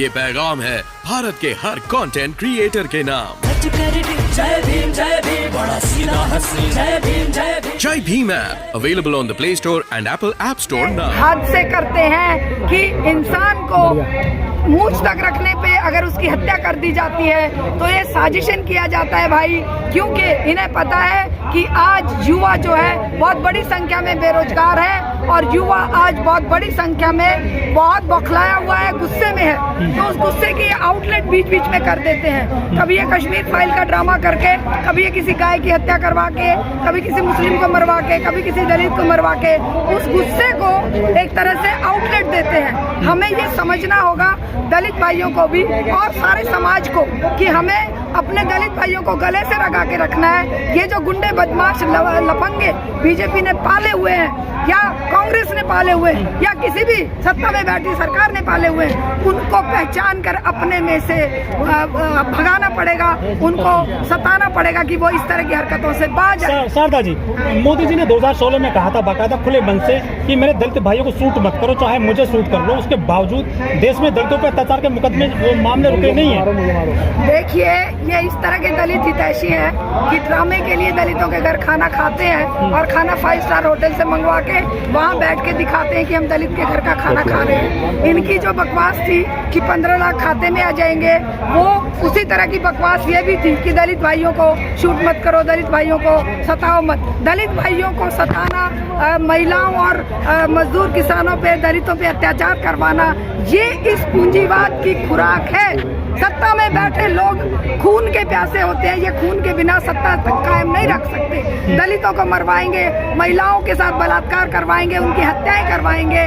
ये पैगाम है भारत के हर कंटेंट क्रिएटर के नाम। जय भीम बड़ा सीधा हंसी जय भीम। जय Bhim app available on the play store and Apple app store now. हादसे करते हैं कि इंसान को मूंछ तक रखने पे अगर उसकी हत्या कर दी जाती है तो ये साजिशन किया जाता है भाई, क्योंकि इन्हें पता है कि आज युवा जो है बहुत बड़ी संख्या में बेरोजगार है और युवा आज बहुत बड़ी संख्या में बहुत बौखलाया हुआ है, गुस्से में है। तो उस गुस्से की आउटलेट बीच बीच में कर देते हैं। कभी ये कश्मीर फाइल का ड्रामा करके, कभी ये किसी गाय की हत्या करवा के, कभी किसी मुस्लिम को मरवा के, कभी किसी दलित को मरवा के उस गुस्से को एक तरह से आउटलेट देते हैं। हमें ये समझना होगा दलित भाइयों को भी और सारे समाज को कि हमें अपने दलित भाइयों को गले से लगा के रखना है। ये जो गुंडे बदमाश लफंगे बीजेपी ने पाले हुए हैं या कांग्रेस ने पाले हुए हैं या किसी भी सत्ता में बैठी सरकार ने पाले हुए हैं, उनको पहचान कर अपने में से भगाना पड़ेगा, उनको सताना पड़ेगा कि वो इस तरह की हरकतों से बाज आए। शारदा जी, मोदी जी ने 2016 में कहा था बाकायदा खुले मन से कि मेरे दलित भाइयों को सूट मत करो, चाहे मुझे सूट कर लो। उसके बावजूद देश में दलितों पर अत्याचार के मुकदमे वो मामले रुके नहीं है। देखिए, ये इस तरह के दलित हितैषी हैं कि ड्रामे के लिए दलितों के घर खाना खाते हैं और खाना 5 स्टार होटल से मंगवा के वहाँ बैठ के दिखाते हैं कि हम दलित के घर का खाना खा रहे हैं। इनकी जो बकवास थी कि 15 लाख खाते में आ जाएंगे, वो उसी तरह की बकवास ये भी थी कि दलित भाइयों को शूट मत करो, दलित भाइयों को सताओ मत। दलित भाइयों को सताना, महिलाओं और मजदूर किसानों पे, दलितों पे अत्याचार करवाना, ये इस पूंजीवाद की खुराक है। सत्ता में बैठे लोग खून के प्यासे होते हैं, ये खून के बिना सत्ता तक कायम नहीं रख सकते। दलितों को मरवाएंगे, महिलाओं के साथ बलात्कार करवाएंगे, उनकी हत्याएं करवाएंगे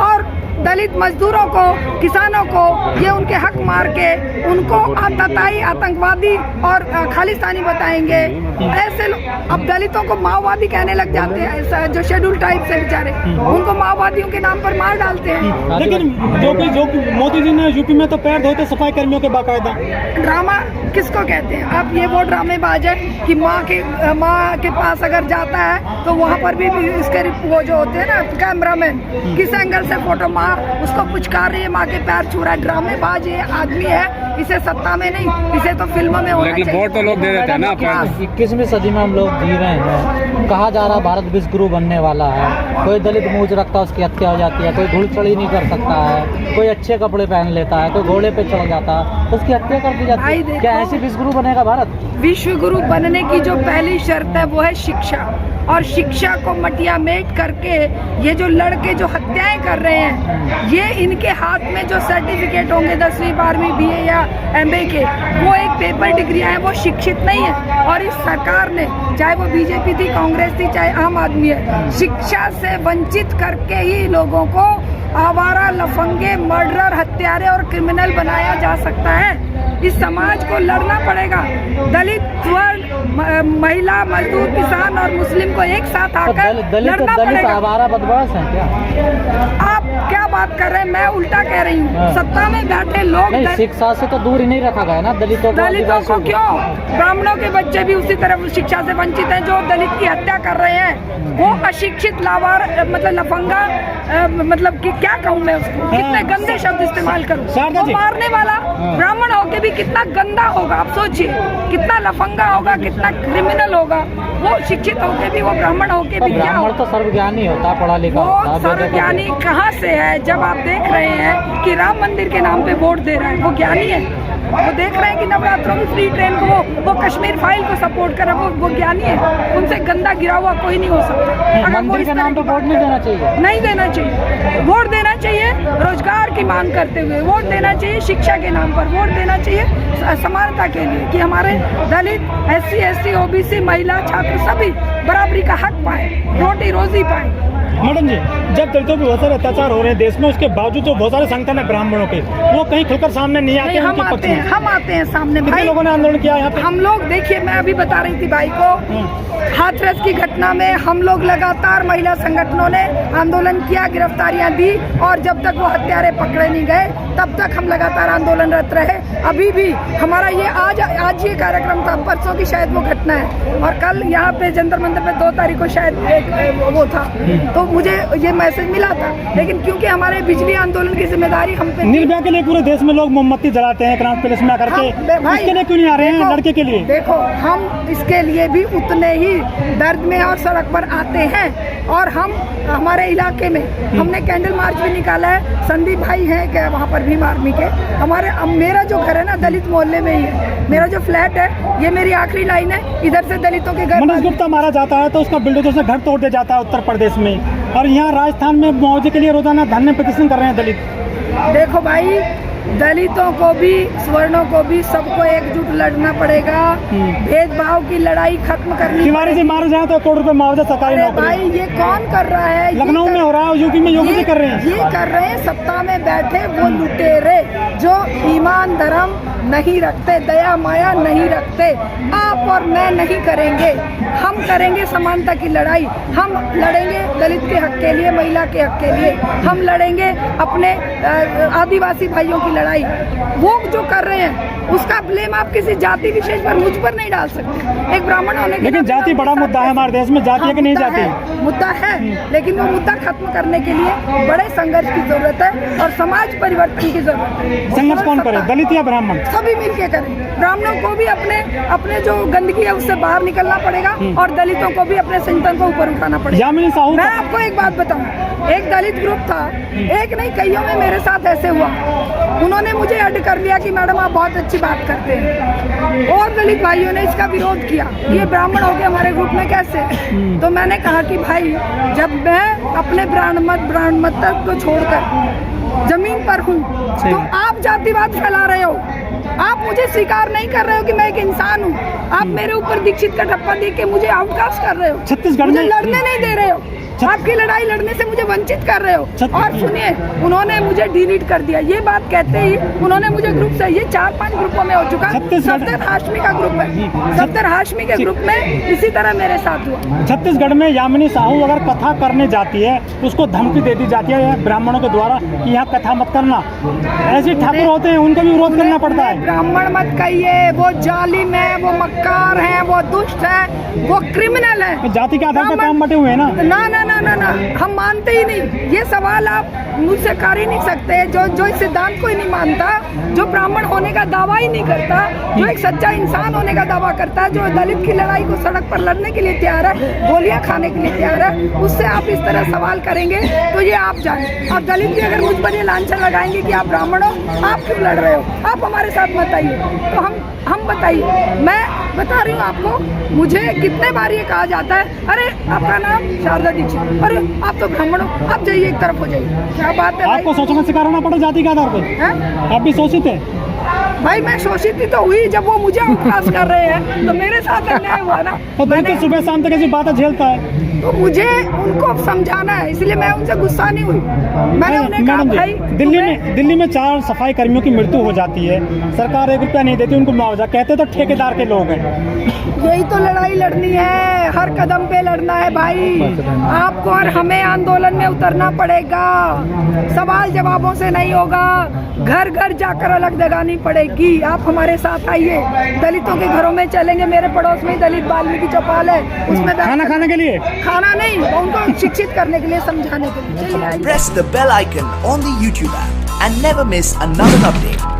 और दलित मजदूरों को, किसानों को ये उनके हक मार के उनको आतताई, आतंकवादी और खालिस्तानी बताएंगे। ऐसे अब दलितों को माओवादी कहने लग जाते हैं, जो शेड्यूल टाइप से बेचारे, उनको माओवादियों के नाम पर मार डालते हैं। लेकिन जो मोदी जी ने यूपी में तो पैर धोते सफाई कर्मियों के बाकायदा। ड्रामा किसको कहते हैं? अब ये वो ड्रामेबाज है कि माँ के पास अगर जाता है तो वहाँ पर भी इसके वो जो होते हैं ना कैमरा में, किस एंगल से फोटो माँ उसको पुचकार रही है, माँ के पैर छू रहा है। ड्रामेबाज ये आदमी है, इसे सत्ता में नहीं, इसे तो फिल्मों में होना चाहिए। वोट तो लोग दे देते हैं ना। 21वीं सदी में हम लोग जी रहे हैं। कहा जा रहा भारत विश्वगुरु बनने वाला है। कोई दलित मूंछ रखता है उसकी हत्या हो जाती है, कोई घुड़चढ़ी नहीं कर सकता है, कोई अच्छे कपड़े पहन लेता है, कोई घोड़े पे चढ़ जाता है तो उसकी हत्या कर दी जाती है। क्या ऐसी विश्वगुरु बनेगा भारत? विश्वगुरु बनने की जो पहली शर्त है वो है शिक्षा, और शिक्षा को मटिया मेट करके ये जो लड़के जो हत्याएं कर रहे हैं, ये इनके हाथ में जो सर्टिफिकेट होंगे 10वीं 12वीं BA या MA के, वो एक पेपर डिग्रियां हैं, वो शिक्षित नहीं है। और इस सरकार ने, चाहे वो बीजेपी थी, कांग्रेस थी, चाहे आम आदमी है, शिक्षा से वंचित करके ही लोगों को आवारा, लफंगे, मर्डरर, हत्यारे और क्रिमिनल बनाया जा सकता है। इस समाज को लड़ना पड़ेगा। दलित, वर्ण, महिला, मजदूर, किसान और मुस्लिम को एक साथ आकर लड़ना पड़ेगा। आवारा बदमाश हैं क्या? आप क्या बात कर रहे हैं? मैं उल्टा कह रही हूँ। सत्ता में बैठे लोग शिक्षा से तो दूर ही नहीं रखा गया ना दलितों को। क्यों? ब्राह्मणों के बच्चे भी उसी तरह शिक्षा से वंचित हैं। जो दलित की हत्या कर रहे हैं वो अशिक्षित, लावार, मतलब लफंगा, मतलब कि क्या कहूँ मैं उसको, कितने गंदे शब्द इस्तेमाल करूँ। वो मारने वाला ब्राह्मण होके भी कितना गंदा होगा, आप सोचिए, कितना लफंगा होगा, कितना क्रिमिनल होगा। वो शिक्षित होके भी, वो ब्राह्मण होके भी क्या होगा? तो सर्वज्ञानी होता, पढ़ा लिखा होता। वो सर्वज्ञानी कहाँ से है? जब आप देख रहे हैं कि राम मंदिर के नाम पे वोट दे रहा है, वो ज्ञानी है? वो देख रहे हैं कि नवरात्रों में फ्री ट्रेन को, वो कश्मीर फाइल को सपोर्ट कर रहा है, वो ज्ञानी है? उनसे गंदा गिरा हुआ कोई नहीं हो सकता। मंदिर के नाम पे वोट नहीं देना चाहिए। नहीं देना चाहिए। वोट देना चाहिए रोजगार की मांग करते हुए, वोट देना चाहिए शिक्षा के नाम पर, वोट देना चाहिए समानता के लिए कि हमारे दलित, SC ST OBC, महिला, छात्र सभी बराबरी का हक पाए, रोटी रोजी पाए। मैडम जी, जब दलितों पे बहुत सारे अत्याचार हो रहे हैं देश में, उसके बावजूद जो बहुत सारे संगठन है ब्राह्मणों के, वो कहीं खुलकर सामने नहीं आते। हम आते हैं सामने। कितने लोगों ने आंदोलन किया यहाँ पे? हम लोग, देखिए, मैं अभी बता रही थी भाई को, हाथरस की घटना में हम लोग लगातार महिला संगठनों ने आंदोलन किया, गिरफ्तारियां दी, और जब तक वो हत्यारे पकड़े नहीं गए तब तक हम लगातार आंदोलनरत रहे। अभी भी हमारा ये आज ये कार्यक्रम था, परसों की शायद वो घटना है, और कल यहाँ पे जंतर मंतर पे 2 तारीख को शायद एक वो था, तो मुझे ये मैसेज मिला था। लेकिन क्योंकि हमारे बिजली आंदोलन की जिम्मेदारी हम पे, निर्भया के लिए पूरे देश में लोग मोमबत्ती जलाते हैं क्रांति पैलेस में आकर के, इसके लिए क्यों नहीं आ रहे हैं लड़के के लिए? देखो, हम इसके लिए भी उतने ही दर्द में और सड़क पर आते हैं, और हम हमारे इलाके में हमने कैंडल मार्च भी निकाला है। संदीप भाई हैं क्या वहाँ पर भीम आर्मी के, मेरा जो घर है ना दलित मोहल्ले में ही है, मेरा जो फ्लैट है ये मेरी आखिरी लाइन है, इधर से दलितों के घर। मनोज गुप्ता मारा जाता है तो उसका बुलडोजर से घर तोड़ दिया जाता है उत्तर प्रदेश में, और यहाँ राजस्थान में मुआवजे के लिए रोजाना धरने प्रदर्शन कर रहे हैं दलित। देखो भाई, दलितों को भी, सवर्णों को भी, सबको एकजुट लड़ना पड़ेगा। भेदभाव की लड़ाई खत्म करनी। तिवारी जी मारे जाए तो करोड़ रुपए मुआवजा सरकारी अरे नौकरी। भाई, ये कौन कर रहा है? लखनऊ में हो रहा है, यूपी में योगी जी कर रहे हैं। ये कर रहे हैं सत्ता में बैठे वो लुटेरे जो ईमान धर्म नहीं रखते, दया माया नहीं रखते। आप और मैं नहीं करेंगे, हम करेंगे समानता की लड़ाई। हम लड़ेंगे दलित के हक के लिए, महिला के हक के लिए, हम लड़ेंगे अपने आदिवासी भाइयों की लड़ाई। वो जो कर रहे हैं उसका ब्लेम आप किसी जाति विशेष पर, मुझ पर नहीं डाल सकते। एक ब्राह्मण होने के लेकिन जाति बड़ा मुद्दा है हमारे देश में, जाति है कि नहीं जाति? मुद्दा है, लेकिन वो मुद्दा खत्म करने के लिए बड़े संघर्ष की जरूरत है और समाज परिवर्तन की जरूरत है। संघर्ष कौन करे, दलित या ब्राह्मण? सभी मिलके करें। ब्राह्मणों को भी अपने जो गंदगी है उससे बाहर निकलना पड़ेगा, और दलितों को भी अपने संगठन को ऊपर उठाना पड़ेगा। मैं आपको एक बात बताऊं, एक दलित ग्रुप था, एक नहीं कईयों में मेरे साथ ऐसे हुआ। उन्होंने मुझे ऐड कर लिया कि मैडम आप बहुत अच्छी बात करते हैं, और दलित भाइयों ने इसका विरोध किया, ये ब्राह्मण हो गए हमारे ग्रुप में कैसे? तो मैंने कहा कि भाई, जब मैं अपने ब्राह्मणता को छोड़कर जमीन पर हूँ, तो आप जातिवाद फैला रहे हो, आप मुझे स्वीकार नहीं कर रहे हो कि मैं एक इंसान हूँ। आप मेरे ऊपर दीक्षित का ठप्पा दे के मुझे आउटकास्ट कर रहे हो, छत्तीसगढ़ में लड़ने नहीं दे रहे हो, आपकी लड़ाई लड़ने से मुझे वंचित कर रहे हो। और सुनिए, उन्होंने मुझे डिलीट कर दिया। ये बात कहते ही उन्होंने मुझे ग्रुप से, ये 4-5 ग्रुपों में हो चुका। सफ्दर हाशमी का ग्रुप है, सफ्दर हाशमी के ग्रुप में इसी तरह मेरे साथ हुआ। छत्तीसगढ़ में यामिनी साहू अगर कथा करने जाती है, उसको धमकी दे दी जाती है ब्राह्मणों के द्वारा कि यहाँ कथा मत करना। ऐसे ठाकुर होते हैं, उनको भी विरोध करना पड़ता है। ब्राह्मण मत कहिए, वो जालिम है, वो मक्कार है, वो दुष्ट है, वो क्रिमिनल है। जाति के आधार पर काम बटे हुए हैं ना। ना, हम मानते ही नहीं। ये सवाल आप मुझसे कर ही नहीं सकते। जो इस सिद्धांत को ही नहीं मानता, जो ब्राह्मण होने का दावा ही नहीं करता, जो एक सच्चा इंसान होने का दावा करता है, जो दलित की लड़ाई को सड़क पर लड़ने के लिए तैयार है, गोलियां खाने के लिए तैयार है, उससे आप इस तरह सवाल करेंगे तो ये आप जाने। और दलित भी अगर मुझ पर ये लांछन लगाएंगे कि आप ब्राह्मण हो, आप क्यों लड़ रहे हो, आप हमारे साथ मत आइए, तो हम बताइए। मैं बता रही हूँ आपको, मुझे कितने बार ये कहा जाता है, अरे आपका नाम शारदा दीक्षित, अरे आप तो ब्राह्मण हो, आप जाइए एक तरफ हो जाइए। क्या बात है? आपको सोचना सिखाना पड़ा जाति के आधार पर? आप भी शोषित हैं भाई? मैं शोषित ही तो हुई जब वो मुझे आउटकास्ट कर रहे हैं, तो मेरे साथ अन्याय हुआ ना। तो मैंने सुबह शाम तक ऐसी बातें झेलता है, तो मुझे उनको समझाना है, इसलिए मैं उनसे गुस्सा नहीं हुई। मैंने उन्हें कहा भाई, दिल्ली में 4 सफाई कर्मियों की मृत्यु हो जाती है, सरकार 1 रुपया नहीं देती उनको मुआवजा, कहते तो ठेकेदार के लोग हैं। यही तो लड़ाई लड़नी है, हर कदम पे लड़ना है भाई। आपको और हमें आंदोलन में उतरना पड़ेगा, सवाल जवाबों से नहीं होगा, घर घर जाकर अलग जगानी पड़ेगी। आप हमारे साथ आइए, दलितों के घरों में चलेंगे। मेरे पड़ोस में दलित वाल्मीकि चौपाल है, उसमें खाना खाने के लिए, खाना नहीं, उनको शिक्षित करने के लिए, समझाने के लिए। Press the bell icon on the YouTube app and never miss another update.